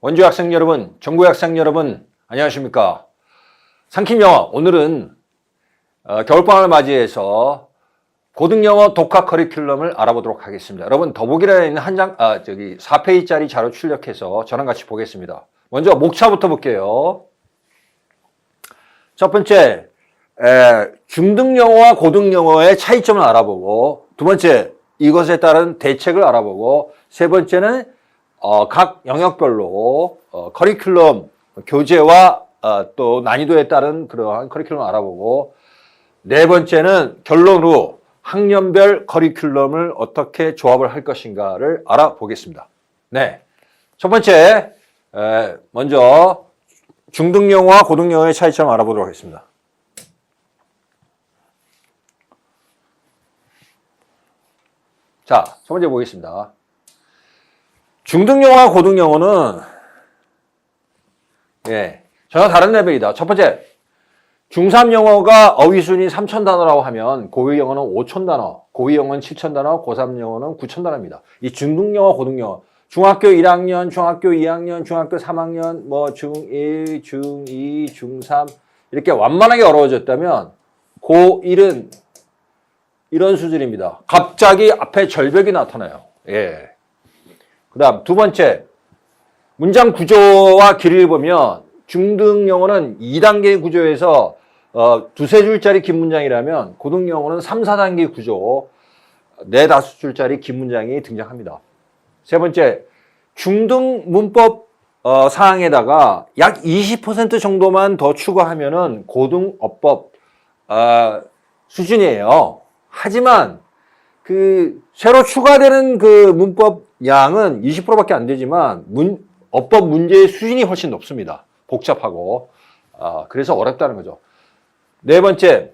원주 학생 여러분, 전국 학생 여러분, 안녕하십니까? 상킴영어, 오늘은 겨울방학을 맞이해서 고등영어 독학 커리큘럼을 알아보도록 하겠습니다. 여러분, 더보기란에 있는 4페이지짜리 자료 출력해서 저랑 같이 보겠습니다. 먼저 목차부터 볼게요. 첫 번째, 중등영어와 고등영어의 차이점을 알아보고, 두 번째, 이것에 따른 대책을 알아보고, 세 번째는 각 영역별로 커리큘럼 교재와 또 난이도에 따른 그러한 커리큘럼을 알아보고, 네 번째는 결론으로 학년별 커리큘럼을 어떻게 조합을 할 것인가를 알아보겠습니다. 네, 첫 번째 먼저 중등영어와 고등영어의 차이점을 알아보도록 하겠습니다. 자, 첫 번째 보겠습니다. 중등영어와 고등영어는 전혀 다른 레벨이다. 첫 번째, 중3 영어가 어휘순위 3,000단어라고 하면 고2 영어는 5,000단어, 고2 영어는 7,000단어, 고3 영어는 9,000단어입니다. 이 중등영어, 고등영어, 중학교 1학년, 중학교 2학년, 중학교 3학년, 중1, 중2, 중3 이렇게 완만하게 어려워졌다면 고1은 이런 수준입니다. 갑자기 앞에 절벽이 나타나요. 그 다음 두 번째, 문장 구조와 길이를 보면 중등 영어는 2단계 구조에서 두세 줄짜리 긴 문장이라면 고등 영어는 3, 4단계 구조, 4, 5줄짜리 긴 문장이 등장합니다. 세 번째, 중등 문법 사항에다가 약 20% 정도만 더 추가하면은 고등 어법 수준이에요. 하지만 그 새로 추가되는 그 문법 양은 20%밖에 안 되지만 어법 문제의 수준이 훨씬 높습니다. 복잡하고 그래서 어렵다는 거죠. 네 번째,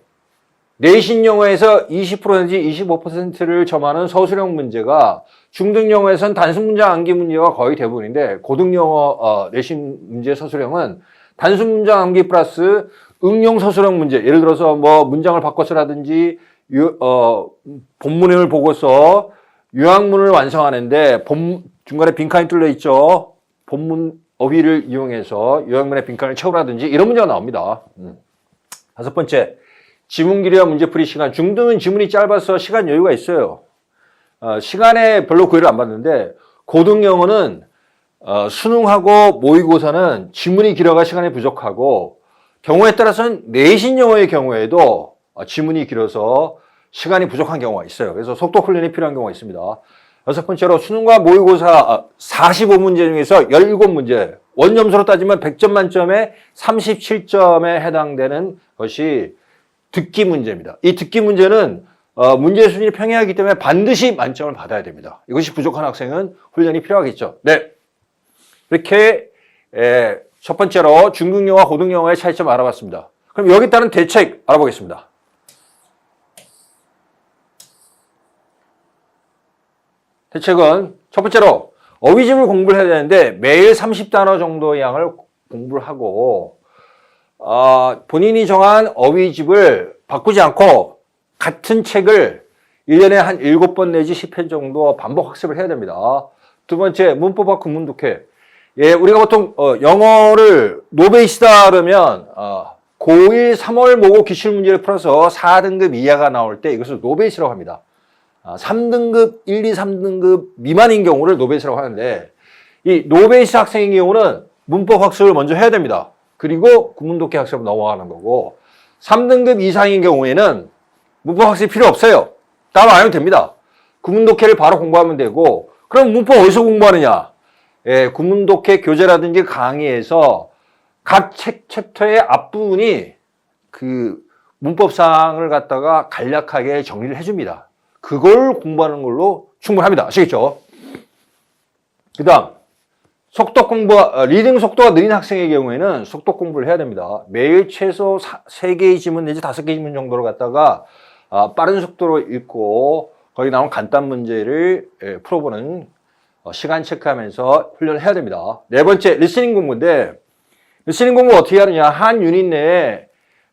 내신 영어에서 20%인지 25%를 점하는 서술형 문제가 중등 영어에서는 단순 문장 암기 문제가 거의 대부분인데 고등 영어 내신 문제 서술형은 단순 문장 암기 플러스 응용 서술형 문제, 예를 들어서 문장을 바꿔서라든지 본문을 보고서 요약문을 완성하는데 중간에 빈칸이 뚫려 있죠. 본문 어휘를 이용해서 요약문에 빈칸을 채우라든지 이런 문제가 나옵니다. 다섯 번째, 지문 길이와 문제풀이 시간. 중등은 지문이 짧아서 시간 여유가 있어요. 시간에 별로 구애를 안 받는데 고등 영어는 수능하고 모의고사는 지문이 길어가 시간이 부족하고 경우에 따라서는 내신 영어의 경우에도 지문이 길어서 시간이 부족한 경우가 있어요. 그래서 속도 훈련이 필요한 경우가 있습니다. 여섯 번째로 수능과 모의고사 45문제 중에서 17문제, 원점수로 따지면 100점 만점에 37점에 해당되는 것이 듣기 문제입니다. 이 듣기 문제는 문제 수준이 평이하기 때문에 반드시 만점을 받아야 됩니다. 이것이 부족한 학생은 훈련이 필요하겠죠. 네, 이렇게 첫 번째로 중등영어와 고등영어의 차이점 알아봤습니다. 그럼 여기 따른 대책 알아보겠습니다. 대책은 첫 번째로 어휘집을 공부를 해야 되는데 매일 30단어 정도의 양을 공부를 하고 본인이 정한 어휘집을 바꾸지 않고 같은 책을 1년에 한 7번 내지 10회 정도 반복 학습을 해야 됩니다. 두 번째, 문법학 구문독해. 우리가 보통 영어를 노베이스다 그러면 고1 3월 모국 기출문제를 풀어서 4등급 이하가 나올 때 이것을 노베이스라고 합니다. 3등급, 1, 2, 3등급 미만인 경우를 노베이스라고 하는데 이 노베이스 학생의 경우는 문법 학습을 먼저 해야 됩니다. 그리고 구문독해 학습으로 넘어가는 거고 3등급 이상인 경우에는 문법 학습이 필요 없어요. 따로 안 해도 됩니다. 구문독해를 바로 공부하면 되고 그럼 문법 어디서 공부하느냐? 구문독해 교재라든지 강의에서 각 챕터의 앞부분이 그 문법사항을 갖다가 간략하게 정리를 해줍니다. 그걸 공부하는 걸로 충분합니다. 아시겠죠? 그 다음, 속도 공부, 리딩 속도가 느린 학생의 경우에는 속도 공부를 해야 됩니다. 매일 최소 3개의 지문 내지 5개의 지문 정도를 갖다가 빠른 속도로 읽고 거기 나온 간단 문제를 풀어보는 시간 체크하면서 훈련을 해야 됩니다. 네 번째, 리스닝 공부인데 리스닝 공부 어떻게 하느냐. 한 유닛 내에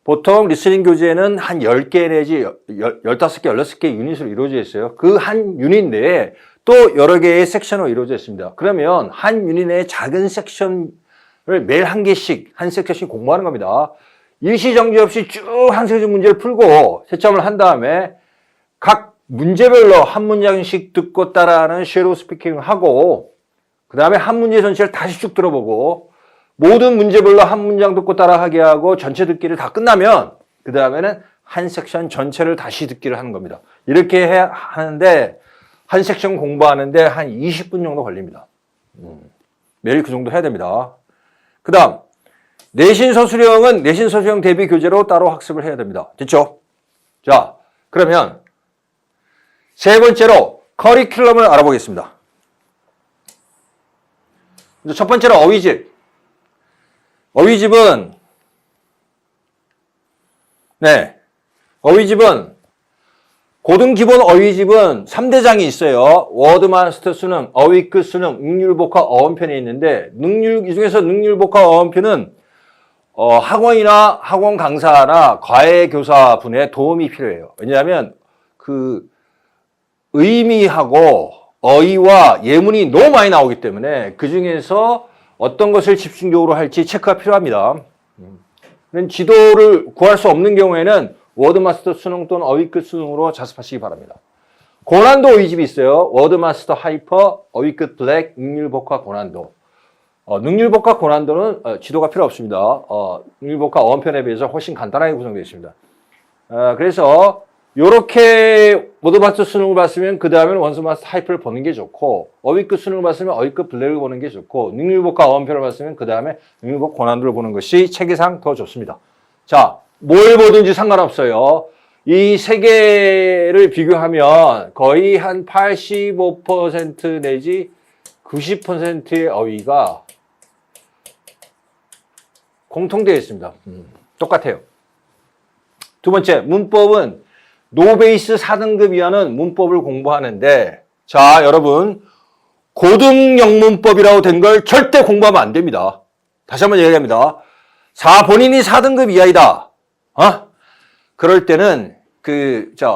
보통 리스닝 교재는 한 10개 내지 15개, 16개 유닛으로 이루어져 있어요. 그 한 유닛 내에 또 여러 개의 섹션으로 이루어져 있습니다. 그러면 한 유닛 내의 작은 섹션을 매일 한 개씩, 한 섹션씩 공부하는 겁니다. 일시정지 없이 쭉 한 섹션 문제를 풀고 채점을 한 다음에 각 문제별로 한 문장씩 듣고 따라하는 섀도우 스피킹을 하고 그 다음에 한 문제 전체를 다시 쭉 들어보고 모든 문제별로 한 문장 듣고 따라하게 하고 전체 듣기를 다 끝나면 그 다음에는 한 섹션 전체를 다시 듣기를 하는 겁니다. 이렇게 하는데 한 섹션 공부하는데 한 20분 정도 걸립니다. 매일 그 정도 해야 됩니다. 그 다음 내신 서술형은 내신 서술형 대비 교재로 따로 학습을 해야 됩니다. 됐죠? 자, 그러면 세 번째로 커리큘럼을 알아보겠습니다. 첫 번째로 어휘집. 어휘집은 고등기본 어휘집은 3대장이 있어요. 워드마스터 수능, 어휘끝 수능, 능률복화 어원편이 있는데 이 중에서 능률복화 어원편은 학원이나 학원 강사나 과외교사분의 도움이 필요해요. 왜냐하면 그 의미하고 어휘와 예문이 너무 많이 나오기 때문에 그 중에서 어떤 것을 집중적으로 할지 체크가 필요합니다. 지도를 구할 수 없는 경우에는 워드마스터 수능 또는 어휘끝 수능으로 자습하시기 바랍니다. 고난도 어휘집이 있어요. 워드마스터 하이퍼, 어휘끝 블랙, 능률복화 고난도. 능률복화 고난도는 지도가 필요 없습니다. 능률복화 어원편에 비해서 훨씬 간단하게 구성되어 있습니다. 그래서 요렇게 워드마스터 수능을 봤으면 그 다음에는 원스마스터 하이퍼를 보는 게 좋고 어휘끝 수능을 봤으면 어휘끝 블랙을 보는 게 좋고 능률복화 어원편을 봤으면 그 다음에 능률복화 고난도를 보는 것이 체계상 더 좋습니다. 자, 뭘 보든지 상관없어요. 이 세 개를 비교하면 거의 한 85% 내지 90%의 어휘가 공통되어 있습니다. 똑같아요. 두 번째, 문법은 노베이스 4등급 이하는 문법을 공부하는데 자, 여러분 고등 영문법이라고 된 걸 절대 공부하면 안 됩니다. 다시 한번 얘기합니다. 본인이 4등급 이하이다. 그럴 때는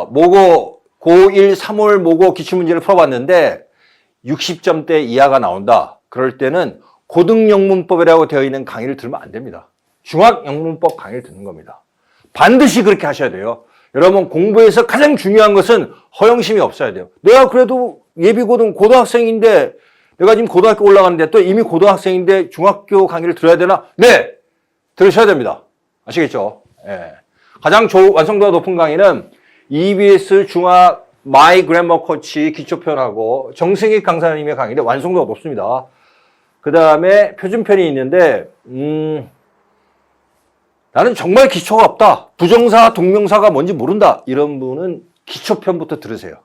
모고 고1 3월 모고 기출문제를 풀어봤는데 60점대 이하가 나온다. 그럴 때는 고등 영문법이라고 되어 있는 강의를 들으면 안 됩니다. 중학 영문법 강의를 듣는 겁니다. 반드시 그렇게 하셔야 돼요. 여러분 공부에서 가장 중요한 것은 허영심이 없어야 돼요. 내가 그래도 예비고등 고등학생인데 내가 지금 고등학교 올라가는데 또 이미 고등학생인데 중학교 강의를 들어야 되나? 네! 들으셔야 됩니다. 아시겠죠? 예. 가장 완성도가 높은 강의는 EBS 중학 마이 그래머 코치 기초편하고 정승익 강사님의 강의인데 완성도가 높습니다. 그 다음에 표준편이 있는데 나는 정말 기초가 없다. 부정사, 동명사가 뭔지 모른다. 이런 분은 기초편부터 들으세요.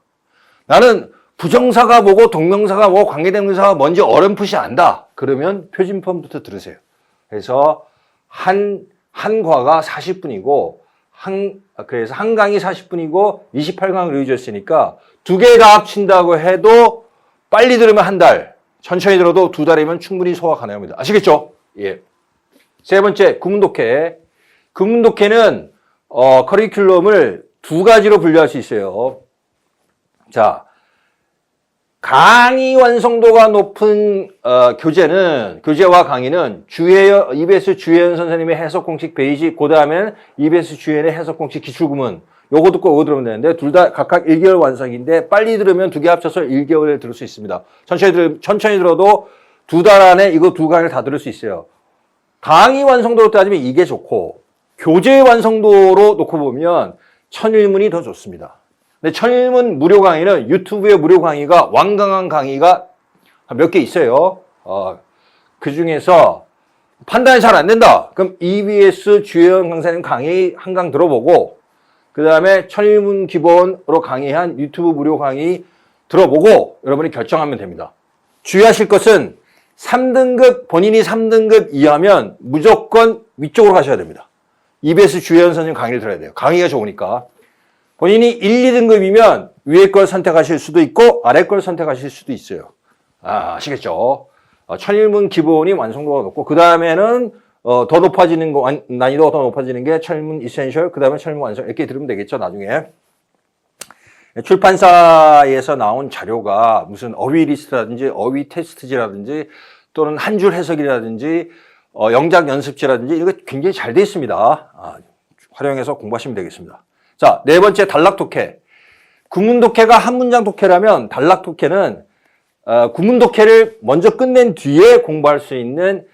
나는 부정사가 뭐고 동명사가 뭐고 관계대명사가 뭔지 어렴풋이 안다. 그러면 표준편부터 들으세요. 그래서 한 과가 40분이고 그래서 한 강이 40분이고 28강을 이루어졌으니까 두 개 다 합친다고 해도 빨리 들으면 한 달, 천천히 들어도 두 달이면 충분히 소화 가능합니다. 아시겠죠? 예. 세 번째, 구문독해. 구문독해는 커리큘럼을 두 가지로 분류할 수 있어요. 자, 강의 완성도가 높은 교재와 강의는 EBS 주혜연 선생님의 해석 공식 베이직, 그 다음에는 EBS 주혜연의 해석 공식 기출구문. 요거 듣고 요거 들으면 되는데 둘 다 각각 1개월 완성인데 빨리 들으면 두 개 합쳐서 1개월에 들을 수 있습니다. 천천히 들어도 두 달 안에 이거 두 강의를 다 들을 수 있어요. 강의 완성도로 따지면 이게 좋고 교재 완성도로 놓고 보면 천일문이 더 좋습니다. 근데 천일문 무료 강의는 유튜브에 무료 강의가 완강한 강의가 몇 개 있어요. 그 중에서 판단이 잘 안 된다. 그럼 EBS 주혜연 강사님 강의 한 강 들어보고 그 다음에 천일문 기본으로 강의한 유튜브 무료 강의 들어보고 여러분이 결정하면 됩니다. 주의하실 것은 3등급, 본인이 3등급 이하면 무조건 위쪽으로 가셔야 됩니다. EBS 주혜연 선생님 강의를 들어야 돼요. 강의가 좋으니까. 본인이 1, 2등급이면 위에 걸 선택하실 수도 있고 아래 걸 선택하실 수도 있어요. 아시겠죠? 천일문 기본이 완성도가 높고 그 다음에는 더 높아지는 거, 난이도가 더 높아지는 게 천일문 이센셜, 그 다음에 천일문 완성 이렇게 들으면 되겠죠, 나중에. 출판사에서 나온 자료가 무슨 어휘 리스트라든지 어휘 테스트지라든지 또는 한 줄 해석이라든지 영작 연습지라든지 이거 굉장히 잘 돼 있습니다. 활용해서 공부하시면 되겠습니다. 자, 네 번째 단락 독해. 구문 독해가 한 문장 독해라면 단락 독해는 구문 독해를 먼저 끝낸 뒤에 공부할 수 있는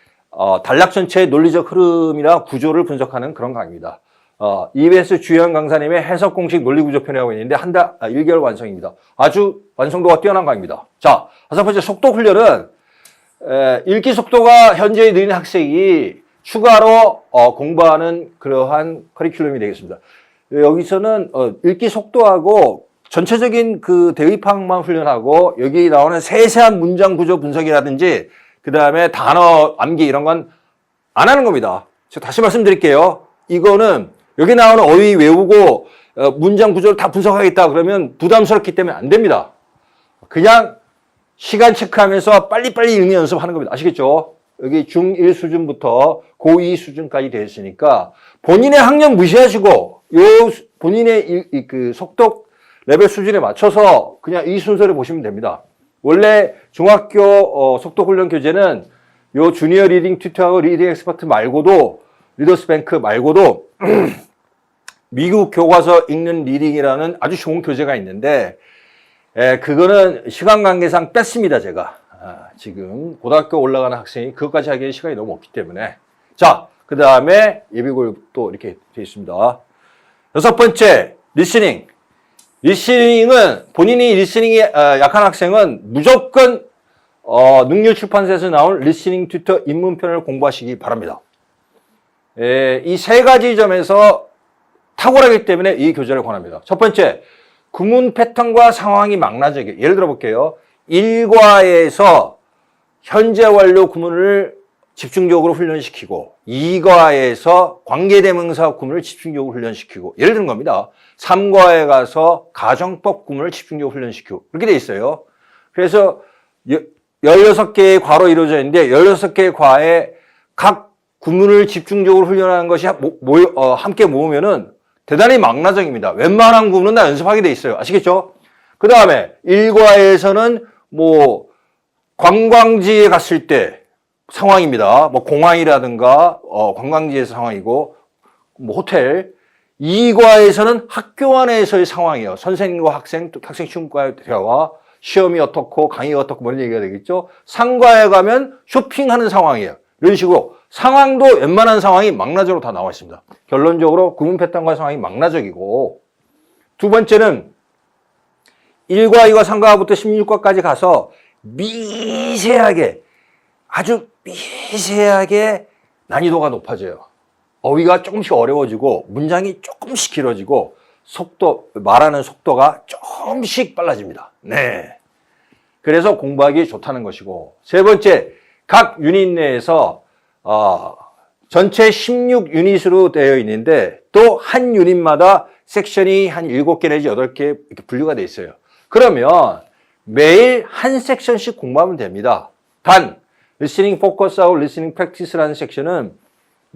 단락 전체의 논리적 흐름이나 구조를 분석하는 그런 강의입니다. EBS 주현 강사님의 해석 공식 논리 구조편이라고 있는데 1개월 완성입니다. 아주 완성도가 뛰어난 강의입니다. 자, 다섯 번째 속도 훈련은 읽기 속도가 현재 느린 학생이 추가로 공부하는 그러한 커리큘럼이 되겠습니다. 여기서는 읽기 속도하고 전체적인 그 대입학만 훈련하고 여기 나오는 세세한 문장 구조 분석이라든지 그 다음에 단어 암기 이런 건 안 하는 겁니다. 제가 다시 말씀드릴게요. 이거는 여기 나오는 어휘 외우고 문장 구조를 다 분석하겠다 그러면 부담스럽기 때문에 안 됩니다. 그냥 시간 체크하면서 빨리빨리 읽는 연습하는 겁니다. 아시겠죠? 여기 중1 수준부터 고2 수준까지 되어 있으니까 본인의 학력 무시하시고 본인의 그 속독 레벨 수준에 맞춰서 그냥 이 순서를 보시면 됩니다. 원래 중학교 속독훈련 교재는 요 주니어 리딩 튜터하고 리딩 엑스퍼트 말고도 리더스 뱅크 말고도 미국 교과서 읽는 리딩이라는 아주 좋은 교재가 있는데 그거는 시간 관계상 뺐습니다. 제가 지금 고등학교 올라가는 학생이 그것까지 하기에 시간이 너무 없기 때문에 자, 그 다음에 예비고또 이렇게 되어 있습니다. 여섯 번째 리스닝. 리스닝은 본인이 리스닝이 약한 학생은 무조건 능률출판사에서 나온 리스닝 튜터 입문편을 공부하시기 바랍니다. 이 세 가지 점에서 탁월하기 때문에 이 교재를 권합니다. 첫 번째, 구문 패턴과 상황이 망라적이에요. 예를 들어 볼게요. 1과에서 현재 완료 구문을 집중적으로 훈련시키고 2과에서 관계대명사 구문을 집중적으로 훈련시키고 예를 드는 겁니다. 3과에 가서 가정법 구문을 집중적으로 훈련시키고 그렇게 돼 있어요. 그래서 16개의 과로 이루어져 있는데 16개의 과에 각 구문을 집중적으로 훈련하는 것이 함께 모으면은 대단히 망라적입니다. 웬만한 구문은 다 연습하게 돼 있어요. 아시겠죠? 그 다음에 1과에서는 관광지에 갔을 때 상황입니다. 공항이라든가 관광지에서 상황이고 호텔. 2과에서는 학교 안에서의 상황이에요. 선생님과 학생, 또 학생 친구과의 대화, 시험이 어떻고 강의가 어떻고 이런 얘기가 되겠죠. 3과에 가면 쇼핑하는 상황이에요. 이런 식으로 상황도 웬만한 상황이 망라적으로 다 나와 있습니다. 결론적으로 구문 패턴과 상황이 망라적이고 두 번째는 1과, 2과, 3과부터 16과까지 가서 미세하게 아주 미세하게 난이도가 높아져요. 어휘가 조금씩 어려워지고 문장이 조금씩 길어지고 말하는 속도가 조금씩 빨라집니다. 네. 그래서 공부하기 좋다는 것이고 세 번째, 각 유닛 내에서 전체 16유닛으로 되어 있는데 또 한 유닛마다 섹션이 한 7개 내지 8개 이렇게 분류가 되어 있어요. 그러면 매일 한 섹션씩 공부하면 됩니다. 단 리스닝 포커스하고 리스닝 프랙티스라는 섹션은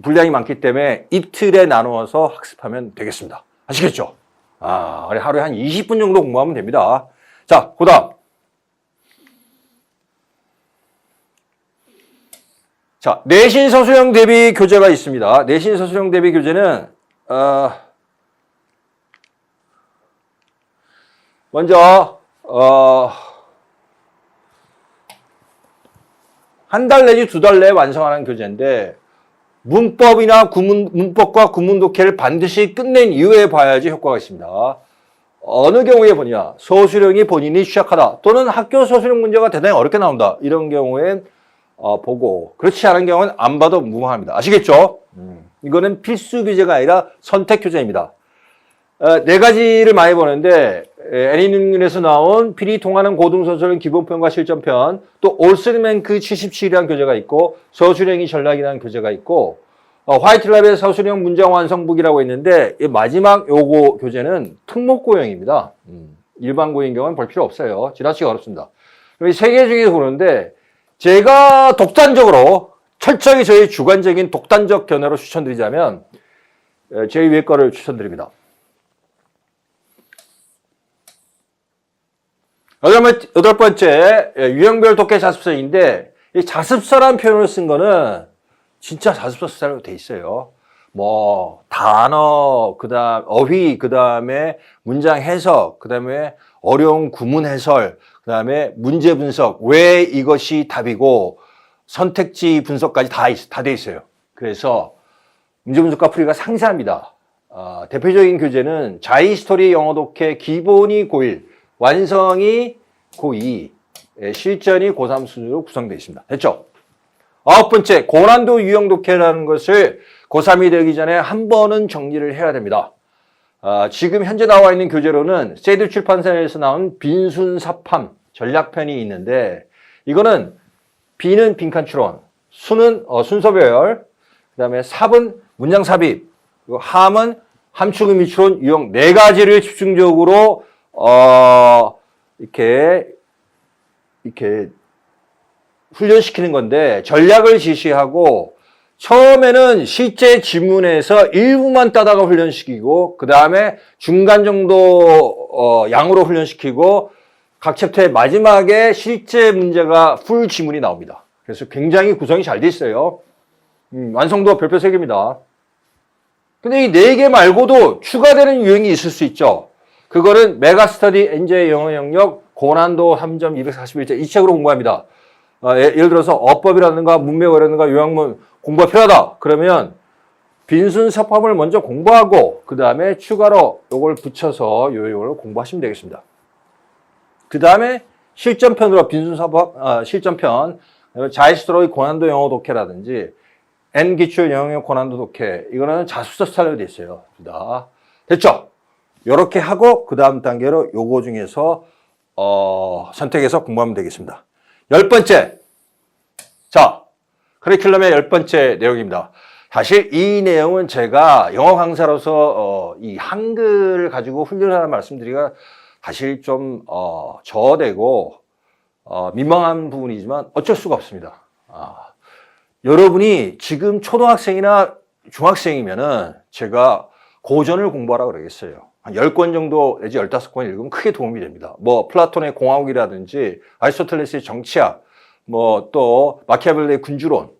분량이 많기 때문에 이틀에 나누어서 학습하면 되겠습니다. 아시겠죠? 하루에 한 20분 정도 공부하면 됩니다. 자, 그 다음. 자, 내신 서술형 대비 교재가 있습니다. 내신 서술형 대비 교재는, 먼저, 한 달 내지 2달 내에 완성하는 교재인데, 문법과 구문 독해를 반드시 끝낸 이후에 봐야지 효과가 있습니다. 어느 경우에 보냐? 서술형이 본인이 취약하다. 또는 학교 서술형 문제가 대단히 어렵게 나온다. 이런 경우엔 보고 그렇지 않은 경우는 안 봐도 무방합니다. 아시겠죠? 이거는 필수 교재가 아니라 선택 교재입니다. 네 가지를 많이 보는데 애니능률에서 나온 필히 통하는 고등서술형 기본편과 실전편, 또 올스맨크 77이라는 교재가 있고 서술형이 전략이라는 교재가 있고 화이트랩의 서술형 문장 완성북이라고 있는데 마지막 요거 교재는 특목고형입니다. 일반 고인 경우는 볼 필요 없어요. 지나치게 어렵습니다. 이 세 개 중에 고르는데 제가 독단적으로 철저히 저희 주관적인 독단적 견해로 추천드리자면 제 위의 거를 추천드립니다. 여덟 번째, 유형별 독해 자습서인데, 이 자습서란 표현을 쓴 거는 진짜 자습서 스타일로 돼 있어요. 뭐, 단어, 어휘, 그 다음에 문장 해석, 그 다음에 어려운 구문 해설, 그 다음에 문제 분석, 왜 이것이 답이고, 선택지 분석까지 다 돼 있어요. 그래서 문제 분석과 풀이가 상세합니다. 대표적인 교재는 자이스토리 영어 독해 기본이 고1, 완성이 고2, 실전이 고3 수준으로 구성되어 있습니다. 됐죠? 아홉 번째, 고난도 유형 독해라는 것을 고3이 되기 전에 한 번은 정리를 해야 됩니다. 지금 현재 나와 있는 교재로는 세이드 출판사에서 나온 빈순삽함 전략편이 있는데, 이거는 B는 빈칸 추론, 수는 순서별, 그 다음에 삽은 문장 삽입, 그리고 함은 함축 의미 추론 유형 네 가지를 집중적으로 이렇게 훈련시키는 건데, 전략을 지시하고 처음에는 실제 지문에서 일부만 따다가 훈련시키고, 그 다음에 중간 정도 양으로 훈련시키고, 각 챕터의 마지막에 실제 문제가 풀 지문이 나옵니다. 그래서 굉장히 구성이 잘 돼 있어요. 완성도가 별표 3개입니다. 근데 이 4개 말고도 추가되는 유형이 있을 수 있죠. 그거는 메가스터디 NJ 영어 영역 고난도 3.241제 이 책으로 공부합니다. 예를 들어서 어법이라든가 문맥어라든가 요약문 공부가 필요하다. 그러면 빈순삽합을 먼저 공부하고 그 다음에 추가로 이걸 붙여서 요용을 공부하시면 되겠습니다. 그 다음에 실전편으로 빈순삽합 실전편 자이스토리 고난도 영어 독해라든지 N기출 영역 고난도 독해 이거는 자습서 스타일로 되어 있어요. 됐죠? 이렇게 하고 그 다음 단계로 요거 중에서 선택해서 공부하면 되겠습니다. 10번째. 자, 커리큘럼의 10번째 내용입니다. 사실 이 내용은 제가 영어 강사로서 이 한글을 가지고 훈련하는 말씀드리기가 사실 좀 저되고 민망한 부분이지만 어쩔 수가 없습니다. 여러분이 지금 초등학생이나 중학생이면은 제가 고전을 공부하라 그러겠어요. 한 10권 정도 내지 15권 읽으면 크게 도움이 됩니다. 뭐 플라톤의 공화국이라든지 아리스토텔레스의 정치학, 뭐 또 마키아벨리의 군주론,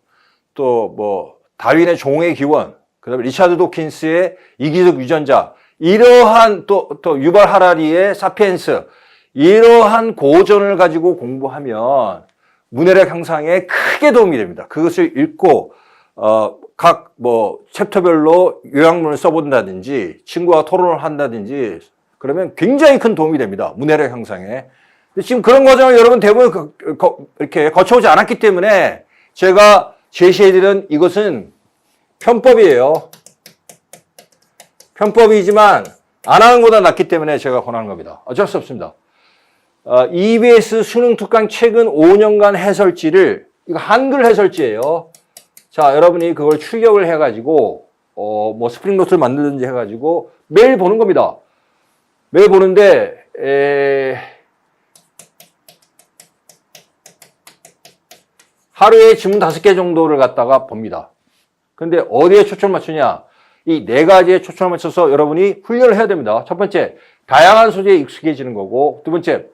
또 뭐 다윈의 종의 기원, 그다음에 리차드 도킨스의 이기적 유전자, 이러한 또 유발 하라리의 사피엔스, 이러한 고전을 가지고 공부하면 문해력 향상에 크게 도움이 됩니다. 그것을 읽고 각 뭐 챕터별로 요약문을 써본다든지 친구와 토론을 한다든지 그러면 굉장히 큰 도움이 됩니다. 문해력 향상에. 근데 지금 그런 과정을 여러분 대부분 이렇게 거쳐오지 않았기 때문에 제가 제시해드린 이것은 편법이에요. 편법이지만 안 하는 것보다 낫기 때문에 제가 권하는 겁니다. 어쩔 수 없습니다. EBS 수능 특강 최근 5년간 해설지를, 이거 한글 해설지예요. 자, 여러분이 그걸 출력을 해가지고 뭐 스프링 노트를 만들든지 해가지고 매일 보는 겁니다. 매일 보는데 하루에 지문 5개 정도를 갖다가 봅니다. 근데 어디에 초점을 맞추냐? 이 4가지에 초점을 맞춰서 여러분이 훈련을 해야 됩니다. 첫 번째, 다양한 소재에 익숙해지는 거고, 두 번째,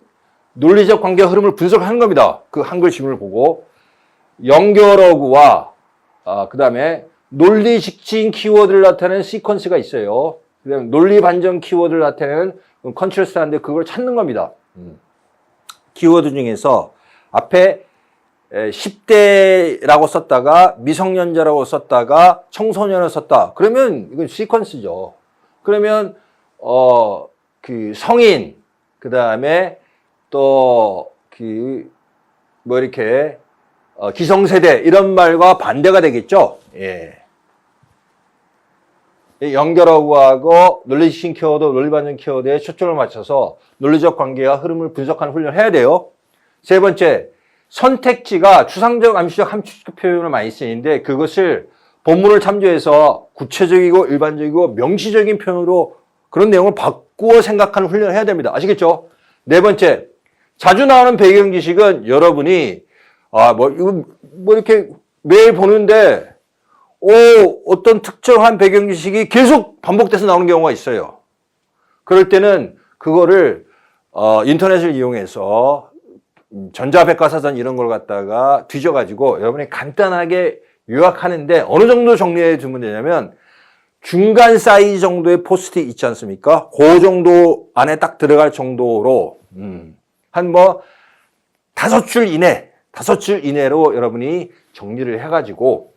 논리적 관계 흐름을 분석하는 겁니다. 그 한글 지문을 보고. 연결어구와 그 다음에 논리 직진 키워드를 나타내는 시퀀스가 있어요. 그 다음에 논리 반전 키워드를 나타내는 컨트라스트인데 그걸 찾는 겁니다. 키워드 중에서 앞에 10대라고 썼다가 미성년자라고 썼다가 청소년을 썼다. 그러면 이건 시퀀스죠. 그러면 그 성인, 그 다음에 또 뭐 이렇게 기성세대 이런 말과 반대가 되겠죠. 예. 연결어구하고 논리적 키워드, 논리반전 키워드에 초점을 맞춰서 논리적 관계와 흐름을 분석하는 훈련을 해야 돼요. 세 번째, 선택지가 추상적, 암시적, 함축적 표현을 많이 쓰이는데 그것을 본문을 참조해서 구체적이고 일반적이고 명시적인 표현으로 그런 내용을 바꾸어 생각하는 훈련을 해야 됩니다. 아시겠죠? 네 번째, 자주 나오는 배경 지식은 여러분이 뭐 이렇게 매일 보는데 어떤 특정한 배경 지식이 계속 반복돼서 나오는 경우가 있어요. 그럴 때는 그거를 인터넷을 이용해서 전자백과사전 이런 걸 갖다가 뒤져가지고 여러분이 간단하게 요약하는데 어느 정도 정리해 두면 되냐면 중간 사이즈 정도의 포스트잇 있지 않습니까? 그 정도 안에 딱 들어갈 정도로 한 뭐 5줄 이내로 여러분이 정리를 해가지고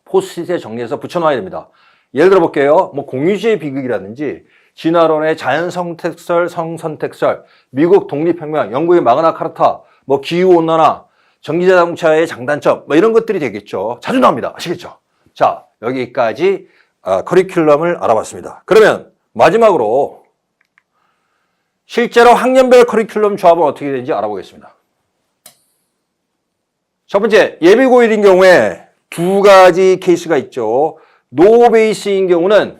포스트잇에 정리해서 붙여놔야 됩니다. 예를 들어 볼게요. 뭐 공유주의 비극이라든지 진화론의 자연선택설, 성선택설, 미국 독립혁명, 영국의 마그나 카르타, 뭐 기후온난화, 전기자동차의 장단점, 뭐 이런 것들이 되겠죠. 자주 나옵니다. 아시겠죠? 자, 여기까지 커리큘럼을 알아봤습니다. 그러면 마지막으로 실제로 학년별 커리큘럼 조합은 어떻게 되는지 알아보겠습니다. 첫 번째, 예비고1인 경우에 두 가지 케이스가 있죠. 노베이스인 경우는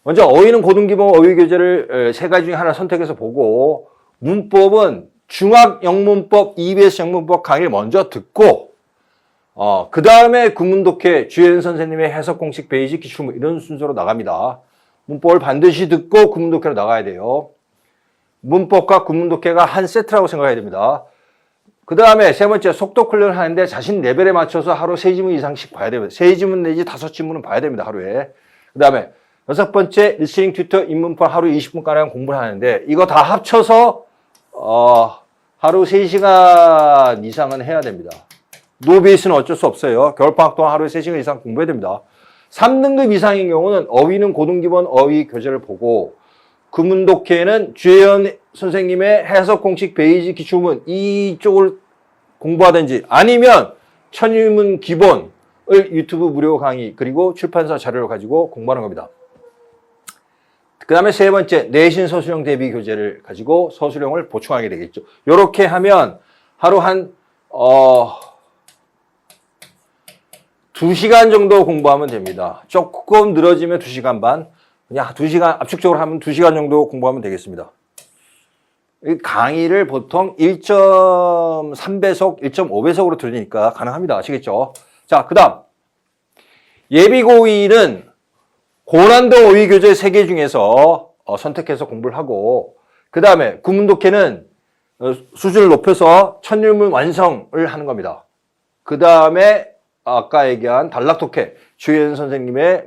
먼저 어휘는 고등기본 어휘교재를 세 가지 중에 하나 선택해서 보고 문법은 중학영문법, EBS 영문법 강의를 먼저 듣고 그 다음에 구문독해, 주연 선생님의 해석 공식 베이직 기출 이런 순서로 나갑니다. 문법을 반드시 듣고 구문독해로 나가야 돼요. 문법과 구문독해가 한 세트라고 생각해야 됩니다. 그 다음에 세 번째, 속독 훈련을 하는데 자신 레벨에 맞춰서 하루 3지문 이상씩 봐야 됩니다. 3지문 내지 5지문은 봐야 됩니다, 하루에. 그 다음에 여섯 번째, 리스닝 튜터 입문법 하루 20분가량 공부를 하는데 이거 다 합쳐서 하루 3시간 이상은 해야 됩니다. 노베이스는 어쩔 수 없어요. 겨울방학 동안 하루에 3시간 이상 공부해야 됩니다. 3등급 이상인 경우는 어휘는 고등기본 어휘 교재를 보고 구문독해는 주혜연 선생님의 해석 공식 베이직 기출문 이쪽을 공부하든지 아니면 천일문 기본을 유튜브 무료 강의 그리고 출판사 자료를 가지고 공부하는 겁니다. 그 다음에 세 번째, 내신 서술형 대비 교재를 가지고 서술형을 보충하게 되겠죠. 이렇게 하면 하루 한 2시간 정도 공부하면 됩니다. 조금 늘어지면 2시간 반, 그냥 2시간, 압축적으로 하면 2시간 정도 공부하면 되겠습니다. 강의를 보통 1.3배속, 1.5배속으로 들으니까 가능합니다. 아시겠죠? 자, 그 다음. 예비고2는 고난도 어휘 교재 3개 중에서 선택해서 공부를 하고, 그 다음에 구문독해는 수준을 높여서 천일문 완성을 하는 겁니다. 그 다음에 아까 얘기한 단락독해, 주혜연 선생님의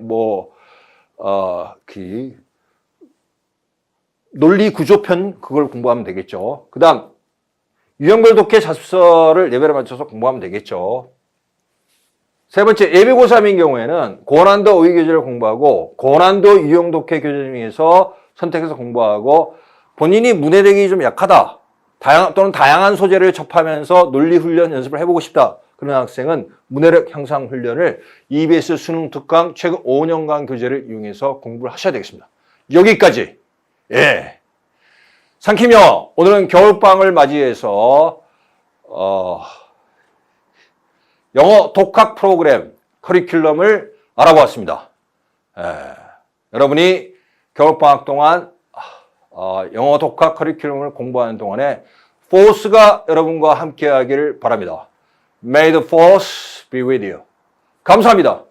논리 구조편 그걸 공부하면 되겠죠. 그 다음 유형별 독해 자습서를 레벨에 맞춰서 공부하면 되겠죠. 세 번째, 예비고 3인 경우에는 고난도 어휘 교재를 공부하고 고난도 유형 독해 교재 중에서 선택해서 공부하고 본인이 문해력이 좀 약하다 또는 다양한 소재를 접하면서 논리 훈련 연습을 해보고 싶다 그런 학생은 문해력 향상 훈련을 EBS 수능 특강 최근 5년간 교재를 이용해서 공부를 하셔야 되겠습니다. 여기까지. 예. 상키며 오늘은 겨울방을 맞이해서 영어 독학 프로그램 커리큘럼을 알아보았습니다. 여러분이 겨울방학 동안 영어 독학 커리큘럼을 공부하는 동안에 포스가 여러분과 함께 하기를 바랍니다. May the force be with you. 감사합니다.